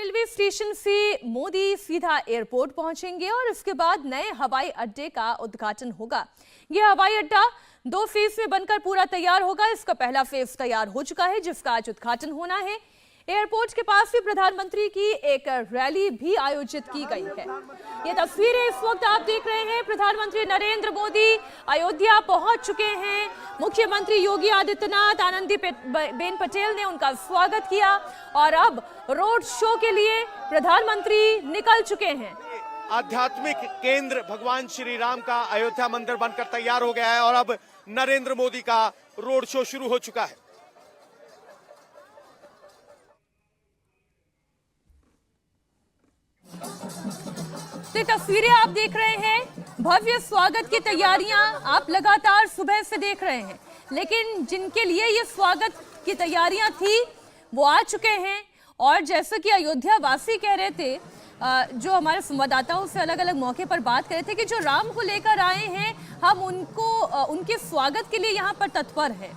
Railway station से मोदी सीधा airport पहुंचेंगे और इसके बाद नए हवाई अड्डे का उद्घाटन होगा। यह हवाई अड्डा 2 फेज में बनकर पूरा तैयार होगा। इसका पहला फेज तैयार हो चुका है, जिसका आज उद्घाटन होना है। एयरपोर्ट के पास ही प्रधानमंत्री की एक रैली भी आयोजित की गई है। ये तस्वीरें इस वक्त आप देख रहे हैं। प्रधानमंत्री नरेंद्र मोदी अयोध्या पहुंच चुके हैं। मुख्यमंत्री योगी आदित्यनाथ, आनंदीबेन पटेल ने उनका स्वागत किया और अब रोड शो के लिए प्रधानमंत्री निकल चुके हैं। आध्यात्मिक केंद्र भगवान श्री राम का अयोध्या मंदिर बनकर तैयार हो गया है और अब नरेंद्र मोदी का रोड शो शुरू हो चुका है। तस्वीरें आप देख रहे हैं, भव्य स्वागत की तैयारियां आप लगातार सुबह से देख रहे हैं, लेकिन जिनके लिए ये स्वागत की तैयारियां थी वो आ चुके हैं। और जैसा कि अयोध्या वासी कह रहे थे, जो हमारे संवाददाताओं से अलग अलग मौके पर बात कर रहे थे कि जो राम को लेकर आए हैं, हम उनके स्वागत के लिए यहाँ पर तत्पर है।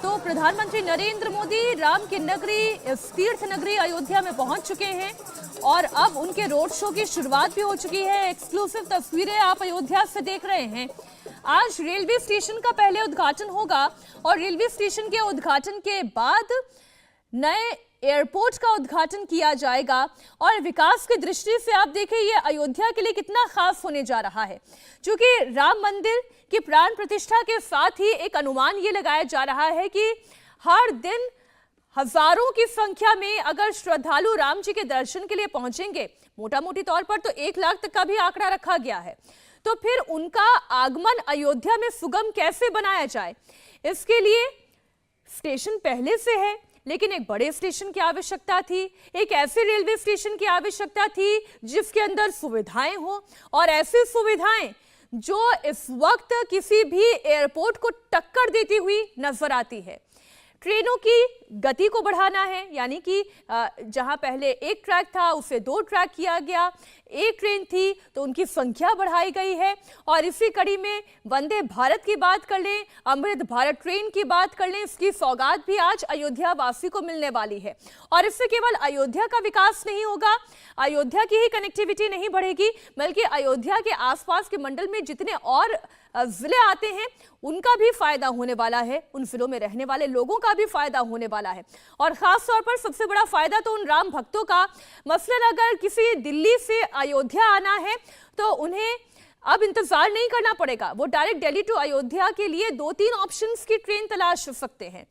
तो प्रधानमंत्री नरेंद्र मोदी राम की नगरी, इस तीर्थ नगरी अयोध्या में पहुंच चुके हैं और अब उनके रोड शो की शुरुआत भी हो चुकी है। एक्सक्लूसिव तस्वीरें आप अयोध्या से देख रहे हैं। आज रेलवे स्टेशन का पहले उद्घाटन होगा और रेलवे स्टेशन के उद्घाटन के बाद नए एयरपोर्ट का उद्घाटन किया जाएगा। और विकास की दृष्टि से आप देखें, ये अयोध्या के लिए कितना खास होने जा रहा है, क्योंकि राम मंदिर की प्राण प्रतिष्ठा के साथ ही एक अनुमान ये लगाया जा रहा है कि हर दिन हजारों की संख्या में अगर श्रद्धालु राम जी के दर्शन के लिए पहुंचेंगे, मोटा मोटी तौर पर तो 1 लाख तक का भी आंकड़ा रखा गया है, तो फिर उनका आगमन अयोध्या में सुगम कैसे बनाया जाए, इसके लिए स्टेशन पहले से है, लेकिन एक बड़े स्टेशन की आवश्यकता थी। एक ऐसे रेलवे स्टेशन की आवश्यकता थी जिसके अंदर सुविधाएं हो, और ऐसी सुविधाएं जो इस वक्त किसी भी एयरपोर्ट को टक्कर देती हुई नजर आती है। ट्रेनों की गति को बढ़ाना है, यानी कि जहां पहले 1 ट्रैक था उसे 2 ट्रैक किया गया। 1 ट्रेन थी तो उनकी संख्या बढ़ाई गई है। और इसी कड़ी में वंदे भारत की बात कर लें, अमृत भारत ट्रेन की बात कर लें, इसकी सौगात भी आज अयोध्या वासी को मिलने वाली है। और इससे केवल अयोध्या का विकास नहीं होगा, अयोध्या की ही कनेक्टिविटी नहीं बढ़ेगी, बल्कि अयोध्या के आसपास के मंडल में जितने और जिले आते हैं उनका भी फायदा होने वाला है, उन जिलों में रहने वाले लोगों का भी फायदा होने वाला है। और खास तौर पर सबसे बड़ा फायदा तो उन राम भक्तों का, मसलन अगर किसी दिल्ली से अयोध्या आना है तो उन्हें अब इंतजार नहीं करना पड़ेगा। वो डायरेक्ट दिल्ली टू अयोध्या के लिए 2-3 ऑप्शंस की ट्रेन तलाश सकते हैं।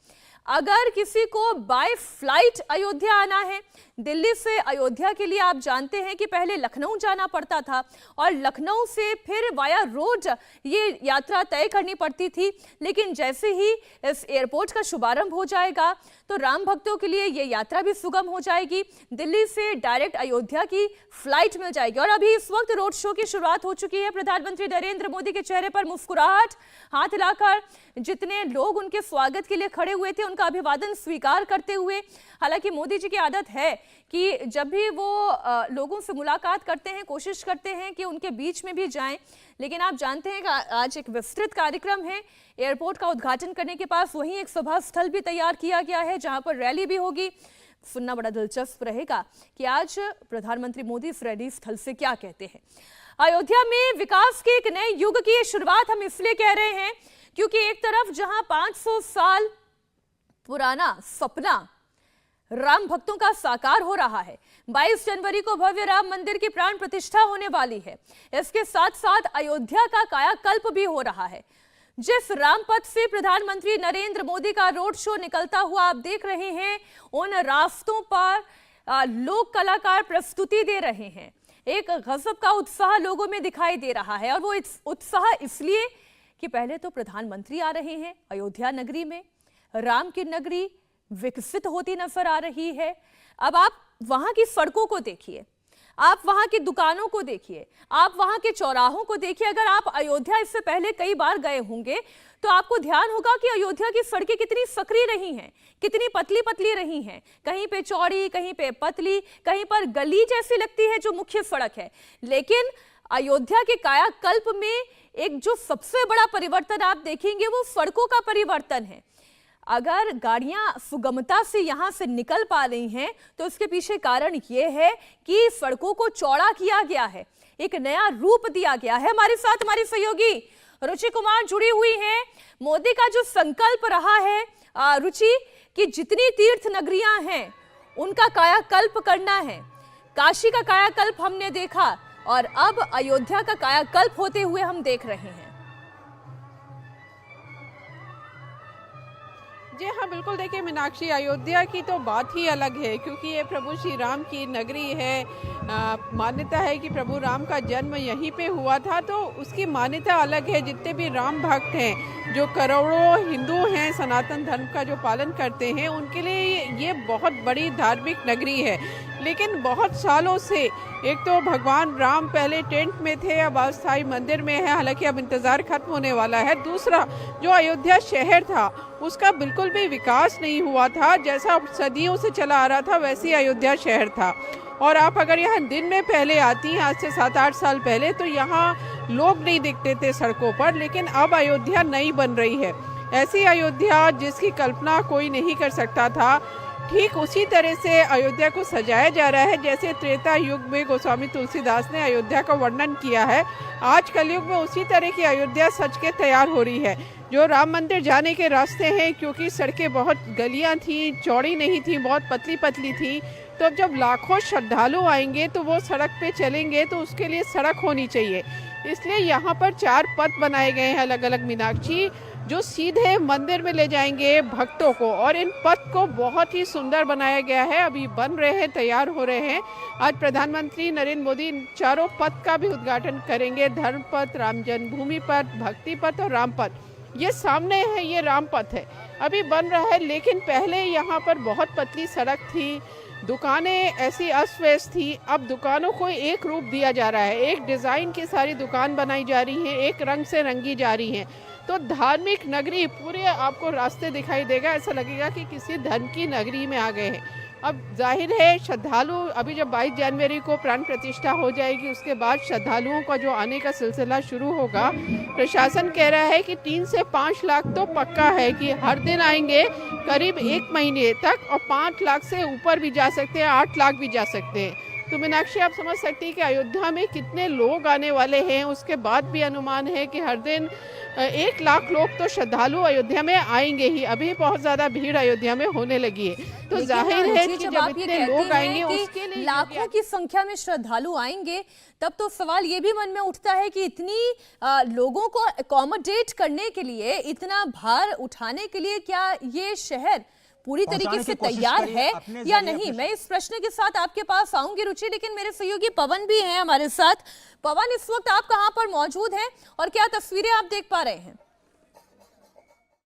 अगर किसी को बाय फ्लाइट अयोध्या आना है, दिल्ली से अयोध्या के लिए आप जानते हैं कि पहले लखनऊ जाना पड़ता था और लखनऊ से फिर वाया रोड ये यात्रा तय करनी पड़ती थी। लेकिन जैसे ही इस एयरपोर्ट का शुभारंभ हो जाएगा तो राम भक्तों के लिए ये यात्रा भी सुगम हो जाएगी। दिल्ली से डायरेक्ट अयोध्या की फ्लाइट मिल जाएगी। और अभी इस वक्त रोड शो की शुरुआत हो चुकी है। प्रधानमंत्री नरेंद्र मोदी के चेहरे पर मुस्कुराहट, हाथ हिलाकर जितने लोग उनके स्वागत के लिए खड़े हुए थे उनका अभिवादन स्वीकार करते हुए। हालांकि मोदी जी की आदत है कि जब भी वो लोगों से मुलाकात करते हैं, कोशिश करते हैं कि उनके बीच में भी जाएं, लेकिन आप जानते हैं कि आज एक विस्तृत कार्यक्रम है। एयरपोर्ट का उद्घाटन करने के पास वहीं एक सभा स्थल भी तैयार किया गया है जहां पर रैली भी होगी। सुनना बड़ा दिलचस्प रहेगा कि आज प्रधानमंत्री मोदी इस रैली स्थल से क्या कहते हैं। अयोध्या में विकास के एक नए युग की शुरुआत हम इसलिए कह रहे हैं क्योंकि एक तरफ जहां 500 साल पुराना सपना राम भक्तों का साकार हो रहा है, 22 जनवरी को भव्य राम मंदिर की प्राण प्रतिष्ठा होने वाली है। इसके साथ साथ अयोध्या का कायाकल्प भी हो रहा है। जिस रामपथ से प्रधानमंत्री नरेंद्र मोदी का रोड शो निकलता हुआ आप देख रहे हैं, उन रास्तों पर लोक कलाकार प्रस्तुति दे रहे हैं। एक गजब का उत्साह लोगों में दिखाई दे रहा है और वो उत्साह इसलिए कि पहले तो प्रधानमंत्री आ रहे हैं अयोध्या नगरी में, राम की नगरी विकसित होती नजर आ रही है। अब आप वहां की सड़कों को देखिए, आप वहां की दुकानों को देखिए, आप वहां के चौराहों को देखिए। अगर आप अयोध्या इससे पहले कई बार गए होंगे तो आपको ध्यान होगा कि अयोध्या की सड़कें कितनी सकरी रही हैं, कितनी पतली पतली रही हैं, कहीं पे चौड़ी, कहीं पे पतली, कहीं पर गली जैसी लगती है जो मुख्य सड़क है। लेकिन अयोध्या के कायाकल्प में एक जो सबसे बड़ा परिवर्तन आप देखेंगे वो सड़कों का परिवर्तन है। अगर गाड़ियां सुगमता से यहाँ से निकल पा रही हैं तो इसके पीछे कारण ये है कि सड़कों को चौड़ा किया गया है, एक नया रूप दिया गया है। हमारे साथ हमारी सहयोगी रुचि कुमार जुड़ी हुई हैं। मोदी का जो संकल्प रहा है रुचि कि जितनी तीर्थ नगरियां हैं उनका कायाकल्प करना है। काशी का कायाकल्प हमने देखा और अब अयोध्या का कायाकल्प होते हुए हम देख रहे हैं। जी हाँ, बिल्कुल। देखिए मीनाक्षी, अयोध्या की तो बात ही अलग है क्योंकि ये प्रभु श्री राम की नगरी है। मान्यता है कि प्रभु राम का जन्म यहीं पे हुआ था, तो उसकी मान्यता अलग है। जितने भी राम भक्त हैं, जो करोड़ों हिंदू हैं, सनातन धर्म का जो पालन करते हैं, उनके लिए ये बहुत बड़ी धार्मिक नगरी है। लेकिन बहुत सालों से एक तो भगवान राम पहले टेंट में थे, अब अस्थायी मंदिर में है, हालांकि अब इंतज़ार खत्म होने वाला है। दूसरा, जो अयोध्या शहर था उसका बिल्कुल भी विकास नहीं हुआ था। जैसा सदियों से चला आ रहा था वैसे ही अयोध्या शहर था। और आप अगर यहाँ दिन में पहले आती हैं, आज से 7-8 साल पहले, तो यहाँ लोग नहीं दिखते थे सड़कों पर। लेकिन अब अयोध्या नई बन रही है, ऐसी अयोध्या जिसकी कल्पना कोई नहीं कर सकता था। ठीक उसी तरह से अयोध्या को सजाया जा रहा है जैसे त्रेता युग में गोस्वामी तुलसीदास ने अयोध्या का वर्णन किया है। आज कलयुग में उसी तरह की अयोध्या सज के तैयार हो रही है। जो राम मंदिर जाने के रास्ते हैं, क्योंकि सड़कें बहुत गलियां थी, चौड़ी नहीं थी, बहुत पतली पतली थी, तो अब जब लाखों श्रद्धालु आएंगे तो वो सड़क पे चलेंगे, तो उसके लिए सड़क होनी चाहिए। इसलिए यहाँ पर 4 पथ बनाए गए हैं अलग अलग मीनाक्षी, जो सीधे मंदिर में ले जाएंगे भक्तों को। और इन पथ को बहुत ही सुंदर बनाया गया है, अभी बन रहे हैं, तैयार हो रहे हैं। आज प्रधानमंत्री नरेंद्र मोदी इन 4 पथ का भी उद्घाटन करेंगे। धर्म पथ, राम जन्मभूमि पथ, भक्ति पथ और राम पथ। ये सामने है, ये राम पथ है, अभी बन रहा है। लेकिन पहले यहाँ पर बहुत पतली सड़क थी, दुकानें ऐसी अस्त व्यस्त थी। अब दुकानों को एक रूप दिया जा रहा है, एक डिज़ाइन की सारी दुकान बनाई जा रही है, एक रंग से रंगी जा रही हैं। तो धार्मिक नगरी पूरे आपको रास्ते दिखाई देगा, ऐसा लगेगा कि किसी धर्म की नगरी में आ गए हैं। अब जाहिर है श्रद्धालु, अभी जब 22 जनवरी को प्राण प्रतिष्ठा हो जाएगी, उसके बाद श्रद्धालुओं का जो आने का सिलसिला शुरू होगा, प्रशासन कह रहा है कि 3 से 5 लाख तो पक्का है कि हर दिन आएंगे, करीब 1 महीने तक, और 5 लाख से ऊपर भी जा सकते हैं, 8 लाख भी जा सकते हैं। तो मीनाक्षी, आप समझ सकती हैं कि अयोध्या में कितने लोग आने वाले हैं। उसके बाद भी अनुमान है कि हर दिन 1 लाख लोग तो श्रद्धालु अयोध्या में आएंगे ही। अभी बहुत ज्यादा भीड़ अयोध्या में होने लगी है, तो जाहिर है कि जब इतने लोग आएंगे, उसके लिए लाखों की संख्या में श्रद्धालु आएंगे, तब तो सवाल ये भी मन में उठता है कि इतनी लोगों को अकोमोडेट करने के लिए, इतना भार उठाने के लिए क्या ये शहर पूरी तरीके से तैयार है या नहीं? मैं इस प्रश्न के साथ आपके पास आऊंगी रुचि, लेकिन मेरे सहयोगी पवन भी हैं हमारे साथ। पवन, इस वक्त आप कहां पर मौजूद हैं और क्या तस्वीरें आप देख पा रहे हैं?